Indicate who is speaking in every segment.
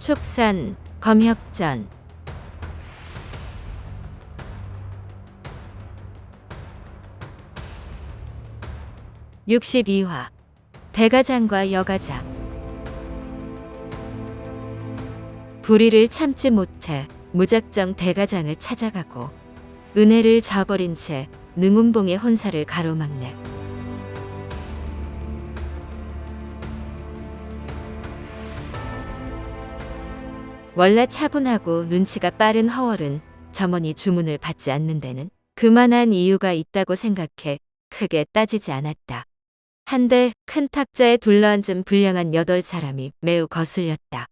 Speaker 1: 축산, 검협전. 62화 대가장과 여가장. 불의를 참지 못해 무작정 대가장을 찾아가고 은혜를 저버린 채 능운봉의 혼사를 가로막네. 원래 차분하고 눈치가 빠른 허월은 점원이 주문을 받지 않는 데는 그만한 이유가 있다고 생각해 크게 따지지 않았다. 한데 큰 탁자에 둘러앉은 불량한 8사람이 매우 거슬렸다.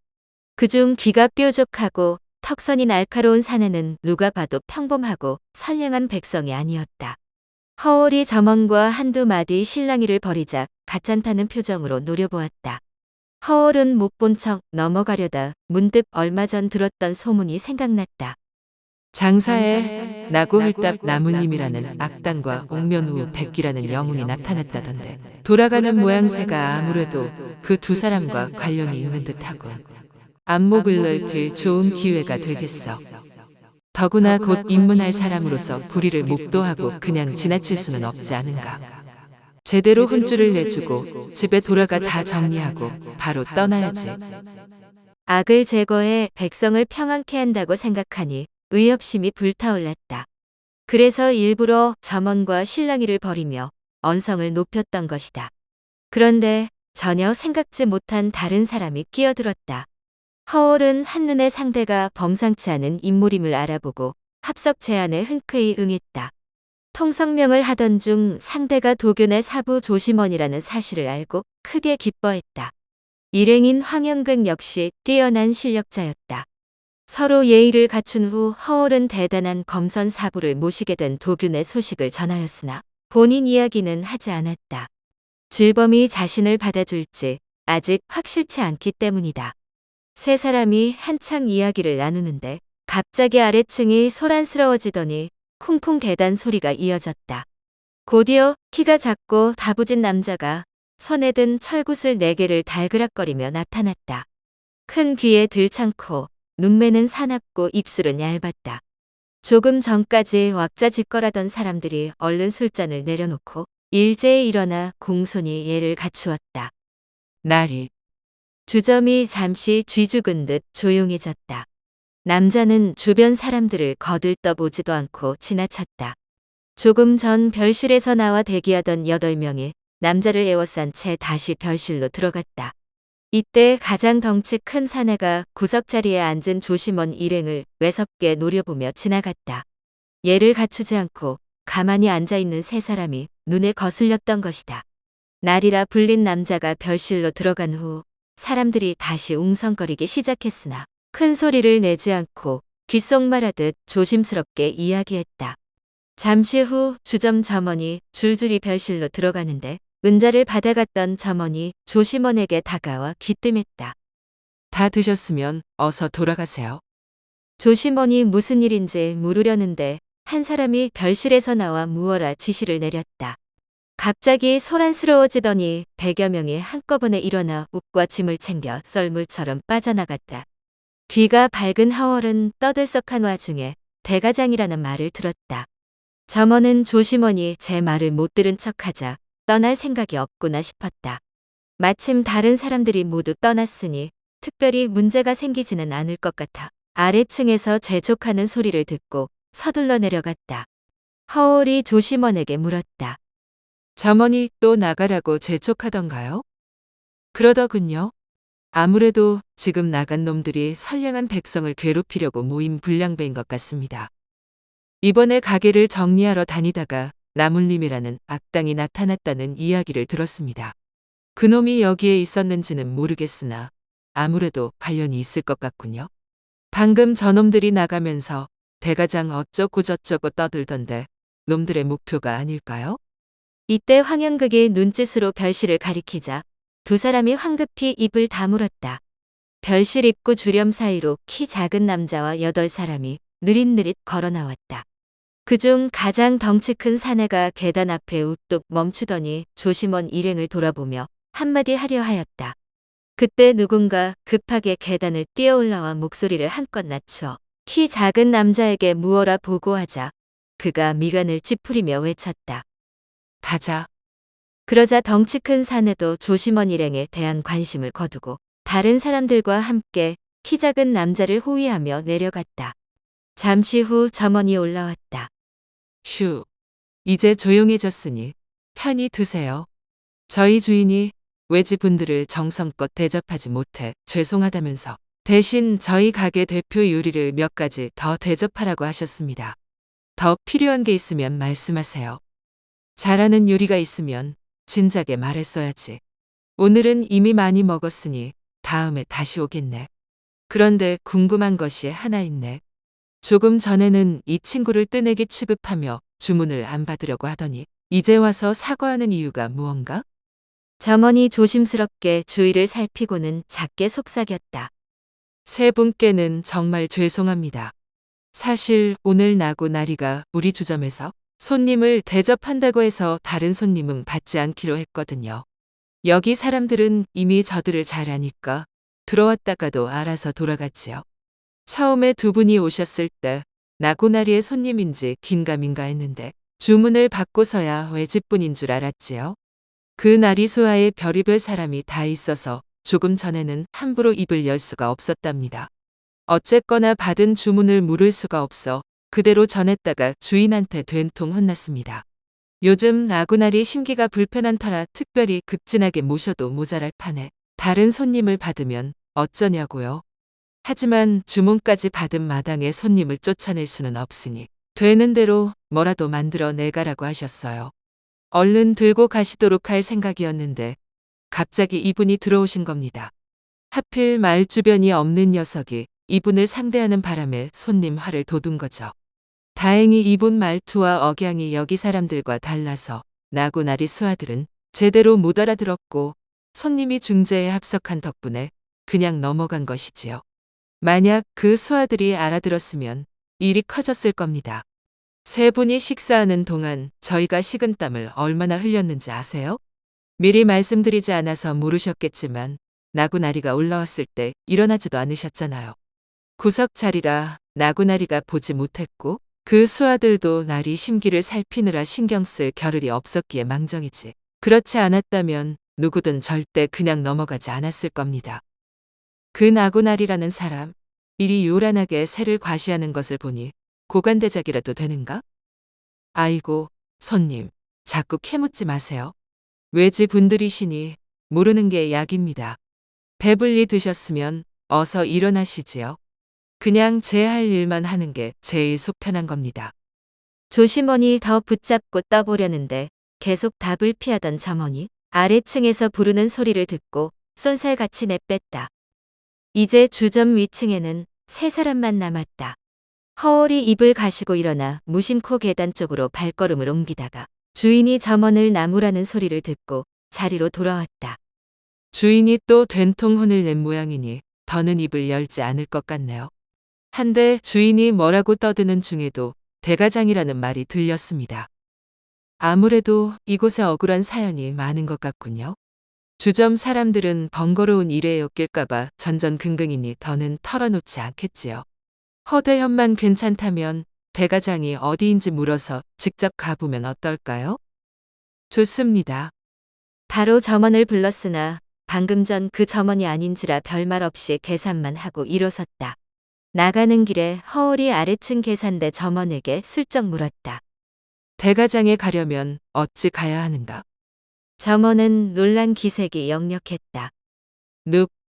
Speaker 1: 그중 귀가 뾰족하고 턱선이 날카로운 사내는 누가 봐도 평범하고 선량한 백성이 아니었다. 허월이 점원과 한두 마디 실랑이를 벌이자 가짠다는 표정으로 노려보았다. 허월은 못 본 척 넘어가려다 문득 얼마 전 들었던 소문이 생각났다.
Speaker 2: 장사에 나고을답 나물님이라는 악당과 옥면후 백기라는 영웅이 나타났다던데 돌아가는 모양새가 아무래도 그 두 사람과 관련이 있는 듯하고 안목을 넓힐 좋은 기회가 되겠어. 더구나 곧 입문할 사람으로서 불의를 목도하고 그냥 지나칠 수는 없지 않은가. 제대로 혼쭐을 내주고 집에 돌아가 다 정리하고 바로 떠나야지.
Speaker 1: 악을 제거해 백성을 평안케 한다고 생각하니 의협심이 불타올랐다. 그래서 일부러 점원과 실랑이를 벌이며 언성을 높였던 것이다. 그런데 전혀 생각지 못한 다른 사람이 끼어들었다. 허월은 한눈에 상대가 범상치 않은 인물임을 알아보고 합석 제안에 흔쾌히 응했다. 통성명을 하던 중 상대가 도균의 사부 조심원이라는 사실을 알고 크게 기뻐했다. 일행인 황영극 역시 뛰어난 실력자였다. 서로 예의를 갖춘 후 허월은 대단한 검선사부를 모시게 된 도균의 소식을 전하였으나 본인 이야기는 하지 않았다. 질범이 자신을 받아줄지 아직 확실치 않기 때문이다. 세 사람이 한창 이야기를 나누는데 갑자기 아래층이 소란스러워지더니 쿵쿵 계단 소리가 이어졌다. 곧이어 키가 작고 다부진 남자가 손에 든 철구슬 4개를 달그락거리며 나타났다. 큰 귀에 들창코, 눈매는 사납고 입술은 얇았다. 조금 전까지 왁자지껄하던 사람들이 얼른 술잔을 내려놓고 일제히 일어나 공손히 예를 갖추었다.
Speaker 2: 나리.
Speaker 1: 주점이 잠시 쥐죽은 듯 조용해졌다. 남자는 주변 사람들을 거들떠보지도 않고 지나쳤다. 조금 전 별실에서 나와 대기하던 8명이 남자를 에워싼 채 다시 별실로 들어갔다. 이때 가장 덩치 큰 사내가 구석자리에 앉은 조심원 일행을 외섭게 노려보며 지나갔다. 예를 갖추지 않고 가만히 앉아있는 세 사람이 눈에 거슬렸던 것이다. 날이라 불린 남자가 별실로 들어간 후 사람들이 다시 웅성거리기 시작했으나 큰 소리를 내지 않고 귓속말하듯 조심스럽게 이야기했다. 잠시 후 주점 점원이 줄줄이 별실로 들어가는데 은자를 받아갔던 점원이 조심원에게 다가와 귀뜸했다.
Speaker 2: 다 드셨으면 어서 돌아가세요.
Speaker 1: 조심원이 무슨 일인지 물으려는데 한 사람이 별실에서 나와 무어라 지시를 내렸다. 갑자기 소란스러워지더니 100여 명이 한꺼번에 일어나 옷과 짐을 챙겨 썰물처럼 빠져나갔다. 귀가 밝은 허월은 떠들썩한 와중에 대가장이라는 말을 들었다. 점원은 조심원이 제 말을 못 들은 척하자 떠날 생각이 없구나 싶었다. 마침 다른 사람들이 모두 떠났으니 특별히 문제가 생기지는 않을 것 같아 아래층에서 재촉하는 소리를 듣고 서둘러 내려갔다. 허월이 조심원에게 물었다.
Speaker 2: 점원이 또 나가라고 재촉하던가요? 그러더군요. 아무래도 지금 나간 놈들이 선량한 백성을 괴롭히려고 모인 불량배인 것 같습니다. 이번에 가게를 정리하러 다니다가 나물님이라는 악당이 나타났다는 이야기를 들었습니다. 그놈이 여기에 있었는지는 모르겠으나 아무래도 관련이 있을 것 같군요. 방금 저놈들이 나가면서 대가장 어쩌고 저쩌고 떠들던데 놈들의 목표가 아닐까요?
Speaker 1: 이때 황영극이 눈짓으로 별실을 가리키자 두 사람이 황급히 입을 다물었다. 별실 입구 주렴 사이로 키 작은 남자와 8사람이 느릿느릿 걸어 나왔다. 그중 가장 덩치 큰 사내가 계단 앞에 우뚝 멈추더니 조심원 일행을 돌아보며 한마디 하려 하였다. 그때 누군가 급하게 계단을 뛰어 올라와 목소리를 한껏 낮추어 키 작은 남자에게 무어라 보고하자 그가 미간을 찌푸리며 외쳤다.
Speaker 2: 가자.
Speaker 1: 그러자 덩치 큰 사내도 조심원 일행에 대한 관심을 거두고 다른 사람들과 함께 키 작은 남자를 호위하며 내려갔다. 잠시 후 점원이 올라왔다.
Speaker 2: 휴. 이제 조용해졌으니 편히 드세요. 저희 주인이 외지분들을 정성껏 대접하지 못해 죄송하다면서 대신 저희 가게 대표 요리를 몇 가지 더 대접하라고 하셨습니다. 더 필요한 게 있으면 말씀하세요. 잘하는 요리가 있으면 진작에 말했어야지. 오늘은 이미 많이 먹었으니 다음에 다시 오겠네. 그런데 궁금한 것이 하나 있네. 조금 전에는 이 친구를 뜨내기 취급하며 주문을 안 받으려고 하더니 이제 와서 사과하는 이유가 무언가?
Speaker 1: 점원이 조심스럽게 주위를 살피고는 작게 속삭였다.
Speaker 2: 세 분께는 정말 죄송합니다. 사실 오늘 나고 나리가 우리 주점에서 손님을 대접한다고 해서 다른 손님은 받지 않기로 했거든요. 여기 사람들은 이미 저들을 잘 아니까 들어왔다가도 알아서 돌아갔지요. 처음에 두 분이 오셨을 때 나고나리의 손님인지 긴가민가 했는데 주문을 받고서야 외집분인 줄 알았지요. 그 나리수하에 별의별 사람이 다 있어서 조금 전에는 함부로 입을 열 수가 없었답니다. 어쨌거나 받은 주문을 물을 수가 없어 그대로 전했다가 주인한테 된통 혼났습니다. 요즘 나고나리 심기가 불편한 터라 특별히 급진하게 모셔도 모자랄 판에 다른 손님을 받으면 어쩌냐고요. 하지만 주문까지 받은 마당에 손님을 쫓아낼 수는 없으니 되는 대로 뭐라도 만들어 내가라고 하셨어요. 얼른 들고 가시도록 할 생각이었는데 갑자기 이분이 들어오신 겁니다. 하필 말 주변이 없는 녀석이 이분을 상대하는 바람에 손님 화를 돋운 거죠. 다행히 이분 말투와 억양이 여기 사람들과 달라서 나고나리 수하들은 제대로 못 알아들었고 손님이 중재에 합석한 덕분에 그냥 넘어간 것이지요. 만약 그 수하들이 알아들었으면 일이 커졌을 겁니다. 세 분이 식사하는 동안 저희가 식은땀을 얼마나 흘렸는지 아세요? 미리 말씀드리지 않아서 모르셨겠지만 나고나리가 올라왔을 때 일어나지도 않으셨잖아요. 구석 자리라 나고나리가 보지 못했고 그 수하들도 나리 심기를 살피느라 신경 쓸 겨를이 없었기에 망정이지. 그렇지 않았다면 누구든 절대 그냥 넘어가지 않았을 겁니다. 그 나고나리라는 사람, 이리 요란하게 새를 과시하는 것을 보니 고관대작이라도 되는가? 아이고, 손님, 자꾸 캐묻지 마세요. 외지 분들이시니 모르는 게 약입니다. 배불리 드셨으면 어서 일어나시지요. 그냥 제 할 일만 하는 게 제일 속 편한 겁니다.
Speaker 1: 조심원이 더 붙잡고 떠보려는데 계속 답을 피하던 점원이 아래층에서 부르는 소리를 듣고 쏜살같이 내뺐다. 이제 주점 위층에는 세 사람만 남았다. 허울이 입을 가시고 일어나 무심코 계단 쪽으로 발걸음을 옮기다가 주인이 점원을 나무라는 소리를 듣고 자리로 돌아왔다.
Speaker 2: 주인이 또 된통 혼을 낸 모양이니 더는 입을 열지 않을 것 같네요. 한데 주인이 뭐라고 떠드는 중에도 대가장이라는 말이 들렸습니다. 아무래도 이곳에 억울한 사연이 많은 것 같군요. 주점 사람들은 번거로운 일에 엮일까봐 전전긍긍이니 더는 털어놓지 않겠지요. 허대현만 괜찮다면 대가장이 어디인지 물어서 직접 가보면 어떨까요? 좋습니다.
Speaker 1: 바로 점원을 불렀으나 방금 전 그 점원이 아닌지라 별말 없이 계산만 하고 일어섰다. 나가는 길에 허울이 아래층 계산대 점원에게 슬쩍 물었다.
Speaker 2: 대가장에 가려면 어찌 가야 하는가?
Speaker 1: 점원은 놀란 기색이 역력했다.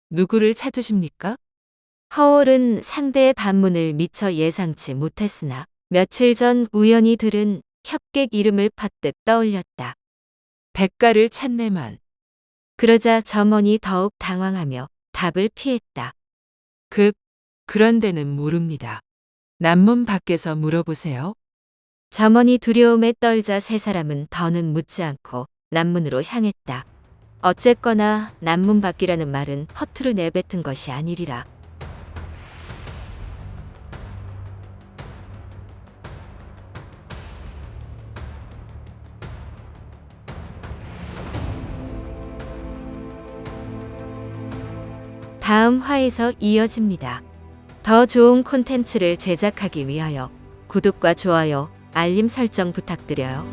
Speaker 2: 누구를 찾으십니까?
Speaker 1: 허울은 상대의 반문을 미처 예상치 못했으나 며칠 전 우연히 들은 협객 이름을 퍼뜩 떠올렸다.
Speaker 2: 백가를 찾네만.
Speaker 1: 그러자 점원이 더욱 당황하며 답을 피했다.
Speaker 2: 그런 데는 모릅니다. 남문 밖에서 물어보세요.
Speaker 1: 점원이 두려움에 떨자 세 사람은 더는 묻지 않고 남문으로 향했다. 어쨌거나 남문 밖이라는 말은 허투루 내뱉은 것이 아니리라. 다음 화에서 이어집니다. 더 좋은 콘텐츠를 제작하기 위하여 구독과 좋아요, 알림 설정 부탁드려요.